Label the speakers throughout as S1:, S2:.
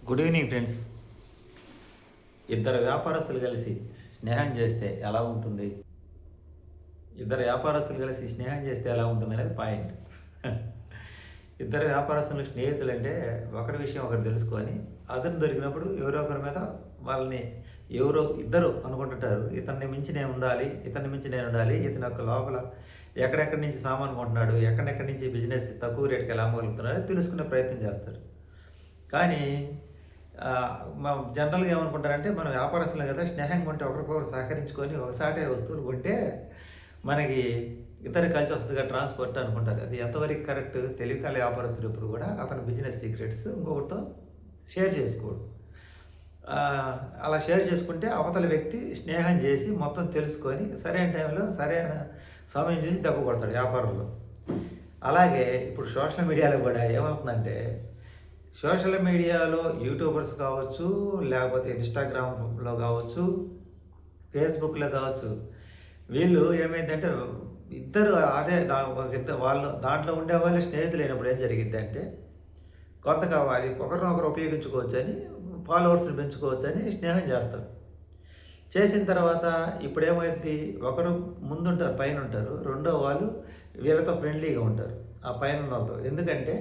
S1: Good evening friends. ఇద్దరు వ్యాపారస్తులు కలిసి స్నేహం చేస్తే ఎలా ఉంటుంది? ఇద్దరు వ్యాపారస్తులు కలిసి స్నేహం చేస్తే ఎలా ఉంటుంది అనేది పాయింట్. ఇద్దరు వ్యాపారస్తులు స్నేహితులు అంటే ఒకరి విషయం ఒకరు తెలుసుకొని అతను దొరికినప్పుడు ఎవరో ఒకరి మీద వాళ్ళని ఎవరో ఇద్దరు అనుకుంటుంటారు, ఇతన్ని మించి నేను ఉండాలి, ఇతన్ని మించి నేను ఉండాలి, ఇతని యొక్క లోపల ఎక్కడెక్కడి నుంచి సామాన్ కొంటున్నాడు, ఎక్కడెక్కడి నుంచి బిజినెస్ తక్కువ రేటుకి ఎలా అమ్మగలుగుతున్నాడు తెలుసుకునే ప్రయత్నం చేస్తారు. కానీ మా జనరల్గా ఏమనుకుంటారంటే, మనం వ్యాపారస్తులు కదా, స్నేహంగా ఉంటే ఒకరికొకరు సహకరించుకొని ఒకసాటే వస్తువులు కొంటే మనకి ఇద్దరు కలిసి వస్తుందిగా ట్రాన్స్పోర్ట్ అనుకుంటారు. అది ఎంతవరకు కరెక్ట్? తెలివికల వ్యాపారస్తుడు ఎప్పుడు కూడా అతని బిజినెస్ సీక్రెట్స్ ఇంకొకరితో షేర్ చేసుకోడు. అలా షేర్ చేసుకుంటే అవతల వ్యక్తి స్నేహం చేసి మొత్తం తెలుసుకొని సరైన టైంలో సరైన సమయం చూసి దెబ్బ కొడతాడు వ్యాపారంలో. అలాగే ఇప్పుడు సోషల్ మీడియాలో కూడా ఏమవుతుందంటే, సోషల్ మీడియాలో యూట్యూబర్స్ కావచ్చు, లేకపోతే ఇన్స్టాగ్రామ్లో కావచ్చు, ఫేస్బుక్లో కావచ్చు, వీళ్ళు ఏమైందంటే ఇద్దరు అదే వాళ్ళు దాంట్లో ఉండే వాళ్ళు స్నేహితులు అయినప్పుడు ఏం జరిగింది అంటే, కొత్తగా అది ఒకరినొకరు ఉపయోగించుకోవచ్చని, ఫాలోవర్స్ని పెంచుకోవచ్చని స్నేహం చేస్తారు. చేసిన తర్వాత ఇప్పుడు ఏమైంది, ఒకరు ముందుంటారు, పైన ఉంటారు, రెండో వాళ్ళు వీళ్ళతో ఫ్రెండ్లీగా ఉంటారు ఆ పైన వాళ్ళతో. ఎందుకంటే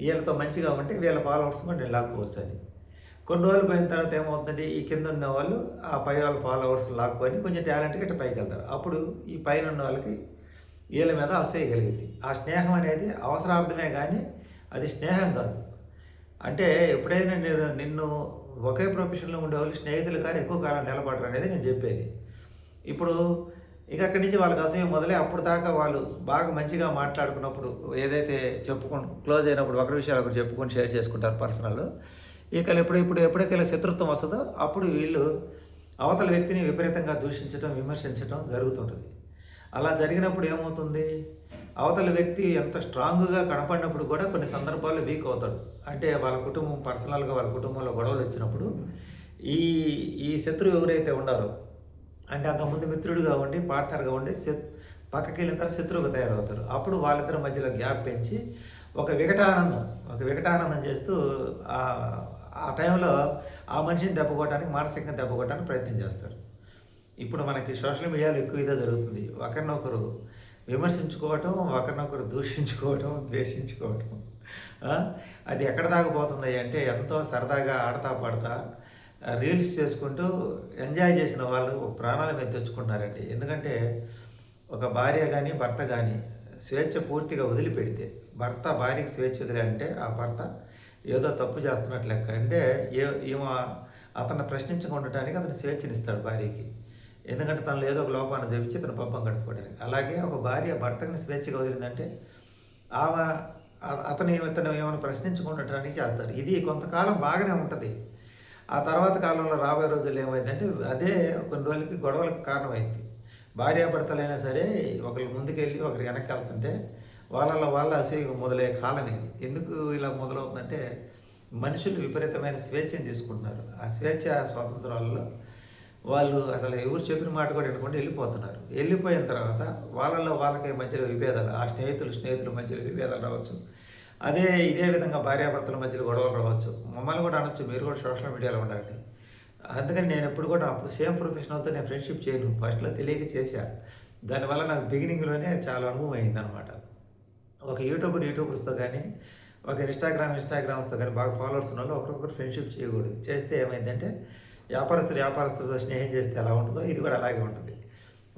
S1: వీళ్ళతో మంచిగా ఉంటే వీళ్ళ ఫాలోవర్స్ కూడా నేను లాక్కోవచ్చు అని. కొన్ని రోజులు పోయిన తర్వాత ఏమవుతుందంటే, ఈ కింద ఉన్న వాళ్ళు ఆ పై వాళ్ళ ఫాలోవర్స్ లాక్కొని కొంచెం టాలెంట్గా ఇట్లా పైకి వెళ్తారు. అప్పుడు ఈ పైన ఉన్న వాళ్ళకి వీళ్ళ మీద అసూయ కలిగింది. ఆ స్నేహం అనేది అవసరార్థమే కానీ అది స్నేహం కాదు. అంటే ఎప్పుడైనా నిన్ను ఒకే ప్రొఫెషన్లో ఉండేవాళ్ళు స్నేహితులు కానీ ఎక్కువ కాలం నిలబడరు అనేది నేను చెప్పేది. ఇప్పుడు ఇక అక్కడి నుంచి వాళ్ళకి అసూయ మొదలై అప్పుడు దాకా వాళ్ళు బాగా మంచిగా మాట్లాడుకున్నప్పుడు, ఏదైతే క్లోజ్ అయినప్పుడు ఒకరి విషయాలు ఒకరు చెప్పుకొని షేర్ చేసుకుంటారు పర్సనల్. ఇక ఎప్పుడైతే శత్రుత్వం వస్తుందో అప్పుడు వీళ్ళు అవతల వ్యక్తిని విపరీతంగా దూషించడం, విమర్శించడం జరుగుతుంటుంది. అలా జరిగినప్పుడు ఏమవుతుంది, అవతల వ్యక్తి ఎంత స్ట్రాంగ్గా కనపడినప్పుడు కూడా కొన్ని సందర్భాల్లో వీక్ అవుతాడు. అంటే వాళ్ళ కుటుంబం పర్సనల్గా వాళ్ళ కుటుంబంలో గొడవలు వచ్చినప్పుడు ఈ ఈ శత్రువు ఎవరైతే ఉండారో, అంటే అంతకుముందు మిత్రుడిగా ఉండి పార్ట్నర్గా ఉండి పక్కకి వెళ్ళిన తర్వాత శత్రువుగా తయారవుతారు. అప్పుడు వాళ్ళిద్దరి మధ్యలో గ్యాప్ పెంచి ఒక వికటానందం చేస్తూ ఆ టైంలో ఆ మనిషిని దెబ్బకొట్టడానికి, మానసికంగా దెబ్బకొట్టడానికి ప్రయత్నం చేస్తారు. ఇప్పుడు మనకి సోషల్ మీడియాలో ఎక్కువ ఇదే జరుగుతుంది. ఒకరినొకరు విమర్శించుకోవటం, ఒకరినొకరు దూషించుకోవటం, ద్వేషించుకోవటం. అది ఎక్కడ దాకా పోతుంది అంటే, ఎంతో సరదాగా ఆడతా పాడతా రీల్స్ చేసుకుంటూ ఎంజాయ్ చేసిన వాళ్ళు ప్రాణాల మీద తెచ్చుకుంటున్నారండి. ఎందుకంటే ఒక భార్య కానీ భర్త కానీ స్వేచ్ఛ పూర్తిగా వదిలిపెడితే, భర్త భార్యకి స్వేచ్ఛ వదిలేంటే ఆ భర్త ఏదో తప్పు చేస్తున్నట్లు లెక్క. అంటే అతన్ని ప్రశ్నించకుండటానికి అతను స్వేచ్ఛనిస్తాడు భార్యకి. ఎందుకంటే తనలో ఏదో ఒక లోపాన్ని చూపించి తన పబ్బం గడుపుకోవడానికి. అలాగే ఒక భార్య భర్తని స్వేచ్ఛగా వదిలిందంటే ఆమె ఇతను ఏమైనా ప్రశ్నించుకుండటానికి చేస్తారు. ఇది కొంతకాలం బాగానే ఉంటుంది. ఆ తర్వాత కాలంలో రాబోయే రోజుల్లో ఏమైందంటే అదే కొన్ని రోజులకి గొడవలకు కారణమైంది. భార్యాభర్తలైనా సరే ఒకరు ముందుకెళ్ళి ఒకరు వెనక్కి వెళ్తుంటే వాళ్ళ అసూయ మొదలయ్యే కాలం ఇది. ఎందుకు ఇలా మొదలవుతుందంటే, మనుషులు విపరీతమైన స్వేచ్ఛను తీసుకుంటున్నారు. ఆ స్వేచ్ఛ స్వాతంత్రాలలో వాళ్ళు అసలు ఎవరు చెప్పిన మాట కూడా వినకుండా వెళ్ళిపోతున్నారు. వెళ్ళిపోయిన తర్వాత వాళ్ళకి మధ్యలో విభేదాలు, ఆ స్నేహితుల మధ్యలో విభేదాలు రావచ్చు. ఇదే విధంగా భార్యాభర్తల మధ్యలో గొడవలు రావచ్చు. మమ్మల్ని కూడా అనొచ్చు, మీరు కూడా సోషల్ మీడియాలో ఉండండి. అందుకని నేను ఎప్పుడు కూడా అప్పుడు సేమ్ ప్రొఫెషనల్తో నేను ఫ్రెండ్షిప్ చేయను. ఫస్ట్లో తెలియక చేశా. దానివల్ల నాకు బిగినింగ్లోనే చాలా అనుభవం అయిందనమాట. ఒక యూట్యూబర్స్తో కానీ, ఒక ఇన్స్టాగ్రామ్స్తో కానీ బాగా ఫాలోవర్స్ ఉన్న వాళ్ళు ఒకరికొకరు ఫ్రెండ్షిప్ చేయకూడదు. చేస్తే ఏమైందంటే, వ్యాపారస్తులతో స్నేహం చేస్తే ఎలా ఉంటుందో ఇది కూడా అలాగే ఉంటుంది.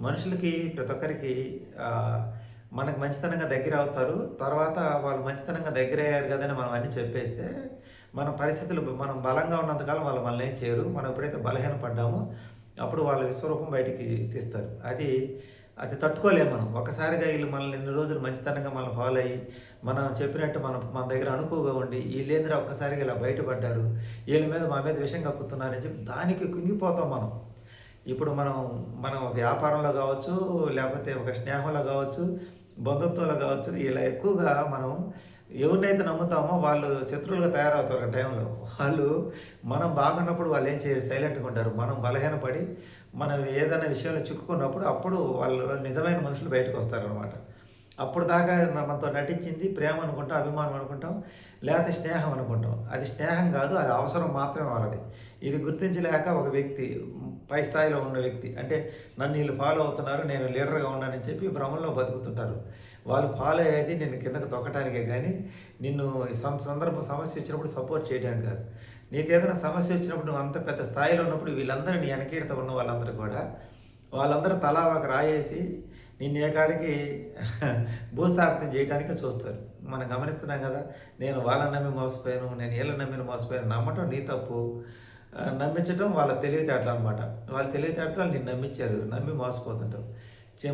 S1: మనుషులకి ప్రతి ఒక్కరికి మనకు మంచితనంగా దగ్గర అవుతారు. తర్వాత వాళ్ళు మంచితనంగా దగ్గర అయ్యారు కదని మనం అన్నీ చెప్పేస్తే, మన పరిస్థితులు మనం బలంగా ఉన్నంతకాలం వాళ్ళు మనల్ని ఏం చేయరు. మనం ఎప్పుడైతే బలహీనపడ్డామో అప్పుడు వాళ్ళ విశ్వరూపం బయటికి తీస్తారు. అది తట్టుకోలేము మనం. ఒక్కసారిగా వీళ్ళు మనల్ని ఎన్ని రోజులు మంచితనంగా మనం ఫాలో అయ్యి మనం చెప్పినట్టు మన దగ్గర అనుకువగా ఉండి, వీళ్ళేంద్ర ఒక్కసారిగా ఇలా బయటపడ్డారు, వీళ్ళ మీద మా మీద విషయం కక్కుతున్నారని చెప్పి దానికి కుంగిపోతాం మనం. ఇప్పుడు మనం ఒక వ్యాపారంలో కావచ్చు, లేకపోతే ఒక స్నేహంలో కావచ్చు, బంధుత్వంలో కావచ్చు, ఇలా ఎక్కువగా మనం ఎవరినైతే నమ్ముతామో వాళ్ళు శత్రువులుగా తయారవుతారు. ఆ టైంలో వాళ్ళు మనం బాగున్నప్పుడు వాళ్ళు ఏం చేయరు, సైలెంట్గా ఉంటారు. మనం బలహీనపడి మనం ఏదైనా విషయంలో చిక్కుకున్నప్పుడు అప్పుడు వాళ్ళు నిజమైన మనుషులు బయటకు వస్తారనమాట. అప్పుడు దాకా మనతో నటించింది ప్రేమ అనుకుంటాం, అభిమానం అనుకుంటాం, లేకపోతే స్నేహం అనుకుంటాం. అది స్నేహం కాదు, అది అవసరం మాత్రమే వాళ్ళది. ఇది గుర్తించలేక ఒక వ్యక్తి, పై స్థాయిలో ఉన్న వ్యక్తి, అంటే నన్ను వీళ్ళు ఫాలో అవుతున్నారు, నేను లీడర్గా ఉన్నానని చెప్పి భ్రమంలో బతుకుతుంటారు. వాళ్ళు ఫాలో అయ్యేది నిన్ను కిందకు తొక్కటానికే కానీ నిన్ను సందర్భం సమస్య వచ్చినప్పుడు సపోర్ట్ చేయడానికి కాదు. నీకేదైనా సమస్య వచ్చినప్పుడు నువ్వు అంత పెద్ద స్థాయిలో ఉన్నప్పుడు వీళ్ళందరూ నీ వెనకీడత ఉన్న వాళ్ళందరూ కూడా, వాళ్ళందరూ తలా ఒక రాయేసి నిన్ను ఏ కాడికి భూస్థాపితం చేయడానికే చూస్తారు. మనం గమనిస్తున్నాం కదా, నేను వాళ్ళని నమ్మి మోసపోయాను, నేను వీళ్ళని నమ్మిన మోసపోయాను. నమ్మటం నీ తప్పు, నమ్మించడం వాళ్ళ తెలివితేటలు అనమాట. వాళ్ళ తెలివితేటలు నిన్ను నమ్మించారు, నమ్మి మోసపోతుంటావు.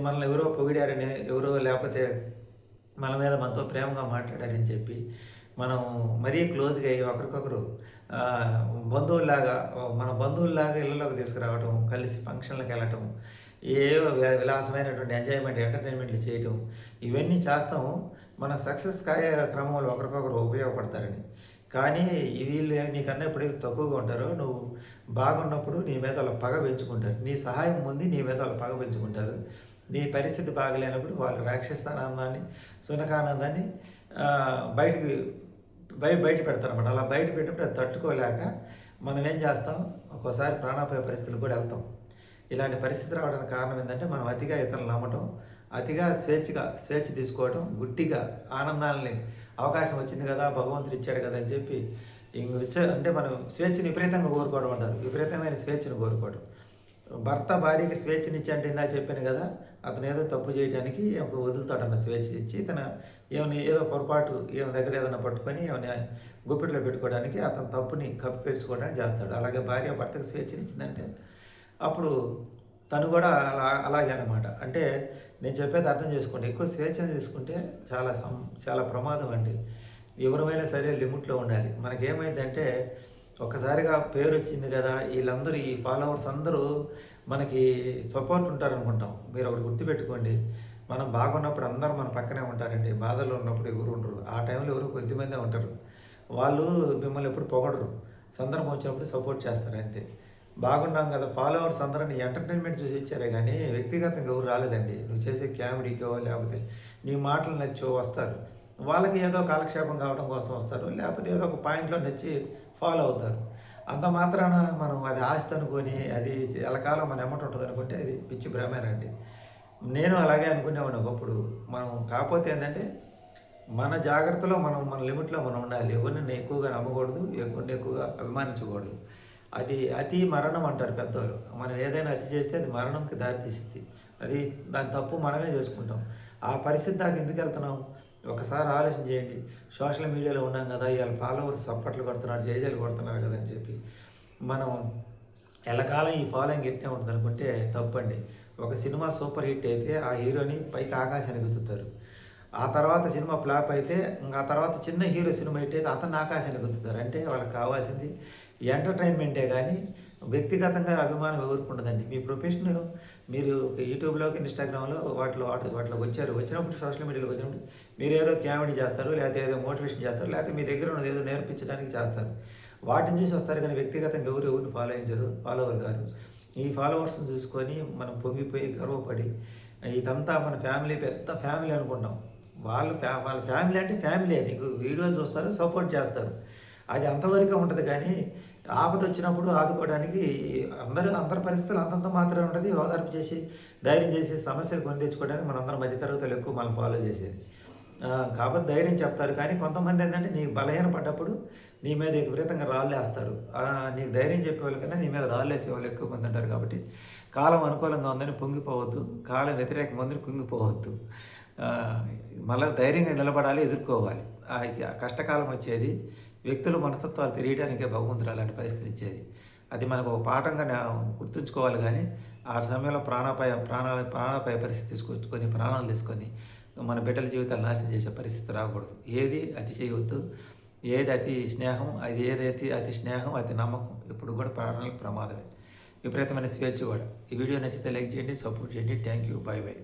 S1: మనల్ని ఎవరో పొగిడారని, ఎవరో లేకపోతే మన మీద మనతో ప్రేమగా మాట్లాడారని చెప్పి మనం మరీ క్లోజ్గా అయ్యి ఒకరికొకరు బంధువుల్లాగా, మన బంధువుల్లాగా ఇళ్ళలోకి తీసుకురావటం, కలిసి ఫంక్షన్లకు వెళ్ళటం, ఏవో విలాసమైనటువంటి ఎంజాయ్మెంట్, ఎంటర్టైన్మెంట్లు చేయటం, ఇవన్నీ చేస్తాము మన సక్సెస్ కాయే క్రమంలో ఒకరికొకరు ఉపయోగపడతారని. కానీ వీళ్ళు నీకన్నా ఎప్పుడైతే తక్కువగా ఉంటారో, నువ్వు బాగున్నప్పుడు నీ మీద వాళ్ళ పగ పెంచుకుంటారు. నీ సహాయం పొంది నీ మీద వాళ్ళ పగ పెంచుకుంటారు. నీ పరిస్థితి బాగలేనప్పుడు వాళ్ళు రాక్షసానందాన్ని, సునకానందాన్ని బయటికి బయట పెడతారన్నమాట. అలా బయట పెట్టినప్పుడు అది తట్టుకోలేక మనం ఏం చేస్తాం, ఒక్కోసారి ప్రాణాపాయ పరిస్థితులు కూడా వెళ్తాం. ఇలాంటి పరిస్థితి రావడానికి కారణం ఏంటంటే మనం అతిగా ఇతరులను నమ్మటం, అతిగా స్వేచ్ఛ తీసుకోవడం, గుడ్డిగా ఆనందాలని అవకాశం వచ్చింది కదా, భగవంతుడు ఇచ్చాడు కదా అని చెప్పి అంటే మనం స్వేచ్ఛను విపరీతంగా కోరుకోవడం అంటారు. విపరీతమైన స్వేచ్ఛను కోరుకోవడం. భర్త భార్యకి స్వేచ్ఛనిచ్చి అంటే ఇందా చెప్పాను కదా, అతను ఏదో తప్పు చేయడానికి వదులుతాడన్న స్వేచ్ఛ ఇచ్చి తన ఏదో పొరపాటు దగ్గర ఏదైనా పట్టుకొని ఏమైనా గుప్పిట్లో పెట్టుకోవడానికి, అతని తప్పుని కప్పిపెట్టుకోవడానికి చేస్తాడు. అలాగే భార్య భర్తకు స్వేచ్ఛనిచ్చిందంటే అప్పుడు తను కూడా అలాగే అనమాట. అంటే నేను చెప్పేది అర్థం చేసుకోండి. ఎక్కువ స్వేచ్ఛను తీసుకుంటే చాలా ప్రమాదం అండి. ఎవరైనా సరే లిమిట్లో ఉండాలి. మనకేమైందంటే ఒక్కసారిగా పేరు వచ్చింది కదా, వీళ్ళందరూ ఈ ఫాలోవర్స్ అందరూ మనకి సపోర్ట్ ఉంటారనుకుంటాం. మీరు ఒకటి గుర్తుపెట్టుకోండి, మనం బాగున్నప్పుడు అందరూ మన పక్కనే ఉంటారండి. బాధల్లో ఉన్నప్పుడు ఎవరు ఉండరు. ఆ టైంలో ఎవరు కొద్దిమందే ఉంటారు. వాళ్ళు మిమ్మల్ని ఎప్పుడు పొగడరు, సందర్భం వచ్చినప్పుడు సపోర్ట్ చేస్తారు అంతే. బాగున్నాం కదా, ఫాలోవర్స్ అందరూ నీ ఎంటర్టైన్మెంట్ చూసి ఇచ్చారే కానీ వ్యక్తిగతంగా ఎవరు రాలేదండి. నువ్వు చేసే కామెడీకో లేకపోతే నీ మాటలు నచ్చో వస్తారు. వాళ్ళకి ఏదో కాలక్షేపం కావడం కోసం వస్తారు, లేకపోతే ఏదో ఒక పాయింట్లో నచ్చి ఫాలో అవుతారు. అంత మాత్రాన మనం అది ఆస్తి అనుకొని అది ఎలకాలం మన ఎమ్మట ఉంటుంది అనుకుంటే అది పిచ్చి భ్రమేనండి. నేను అలాగే అనుకునేవాడిని ఒకప్పుడు. మనం కాకపోతే ఏంటంటే మన జాగ్రత్తలో మన లిమిట్లో మనం ఉండాలి. ఎవరిని ఎక్కువగా నమ్మకూడదు, ఎవరిని ఎక్కువగా అభిమానించకూడదు. అది అతి మరణం అంటారు పెద్దవాళ్ళు. మనం ఏదైనా అతి చేస్తే అది మరణంకి దారితీస్తుంది. అది దాని తప్పు మనమే చేసుకుంటాం. ఆ పరిస్థితి దాకా ఎందుకు వెళ్తున్నాం ఒకసారి ఆలోచన చేయండి. సోషల్ మీడియాలో ఉన్నాం కదా, ఇవాళ ఫాలోవర్స్ సప్పట్లు కొడుతున్నారు, జేజేలు కొడుతున్నారు కదా అని చెప్పి మనం ఎల్లకాలం ఈ ఫాలోయింగ్ ఎట్టే ఉంటుంది అనుకుంటే తప్పండి. ఒక సినిమా సూపర్ హిట్ అయితే ఆ హీరోని పైకి ఆకాశానికి గుర్తుతారు. ఆ తర్వాత సినిమా ఫ్లాప్ అయితే ఇంకా తర్వాత చిన్న హీరో సినిమా హిట్ అయితే అతన్ని ఆకాశానికి గుర్తుతారు. అంటే వాళ్ళకి కావాల్సింది ఎంటర్టైన్మెంటే కానీ వ్యక్తిగతంగా అభిమానం ఎవరికి ఉండదండి. మీ ప్రొఫెషన్ మీరు యూట్యూబ్లోకి, ఇన్స్టాగ్రామ్లో వాటిలోకి వచ్చినప్పుడు సోషల్ మీడియాలోకి వచ్చినప్పుడు మీరు ఏదో కామెడీ చేస్తారు, లేకపోతే ఏదో మోటివేషన్ చేస్తారు, లేకపోతే మీ దగ్గర ఉన్నది ఏదో నేర్పించడానికి చేస్తారు. వాటిని చూసి వస్తారు కానీ వ్యక్తిగతంగా ఎవరిని ఫాలోవర్ గారు. ఈ ఫాలోవర్స్ని చూసుకొని మనం పొంగిపోయి గర్వపడి ఇదంతా మన ఫ్యామిలీ, పెద్ద ఫ్యామిలీ అనుకుంటాం. వాళ్ళ ఫ్యామిలీ అంటే ఫ్యామిలీ. నీకు వీడియోలు చూస్తారు, సపోర్ట్ చేస్తారు, అది అంతవరకే ఉంటుంది. కానీ ఆపద వచ్చినప్పుడు ఆదుకోవడానికి అందరి పరిస్థితులు అంతంత మాత్రమే ఉంటుంది. ఓదార్పు చేసి ధైర్యం చేసి సమస్యలు కొని తెచ్చుకోవడానికి మనందరం మధ్యతరగతులు ఎక్కువ మనం ఫాలో చేసేది. కాబట్టి ధైర్యం చెప్తారు. కానీ కొంతమంది ఏంటంటే నీకు బలహీన పడ్డప్పుడు నీ మీద విపరీతంగా రాళ్ళు వేస్తారు. నీకు ధైర్యం చెప్పేవాళ్ళు కన్నా నీ మీద రాళ్ళు వేసేవాళ్ళు ఎక్కువ మంది ఉంటారు. కాబట్టి కాలం అనుకూలంగా ఉందని పొంగిపోవద్దు, కాలం వ్యతిరేకంగా ఉందని కుంగిపోవద్దు. మళ్ళీ ధైర్యంగా నిలబడాలి, ఎదుర్కోవాలి. కష్టకాలం వచ్చేది వ్యక్తుల మనస్తత్వాలు తెలియడానికే భగవంతుడు అలాంటి పరిస్థితి ఇచ్చేది. అది మనకు ఒక పాఠంగా గుర్తుంచుకోవాలి. కానీ ఆ సమయంలో ప్రాణాపాయ పరిస్థితి తీసుకొచ్చుకొని ప్రాణాలు తీసుకొని మన బిడ్డల జీవితాలు నాశనం చేసే పరిస్థితి రాకూడదు. ఏది అతి చేయవద్దు, ఏది అతి స్నేహం, ఏదైతే అతి స్నేహం, అతి నమ్మకం ఇప్పుడు కూడా ప్రాణాలకు ప్రమాదమే. విపరీతమైన స్వేచ్ఛ కూడా. ఈ వీడియో నచ్చితే లైక్ చేయండి, సపోర్ట్ చేయండి. Thank you, by by.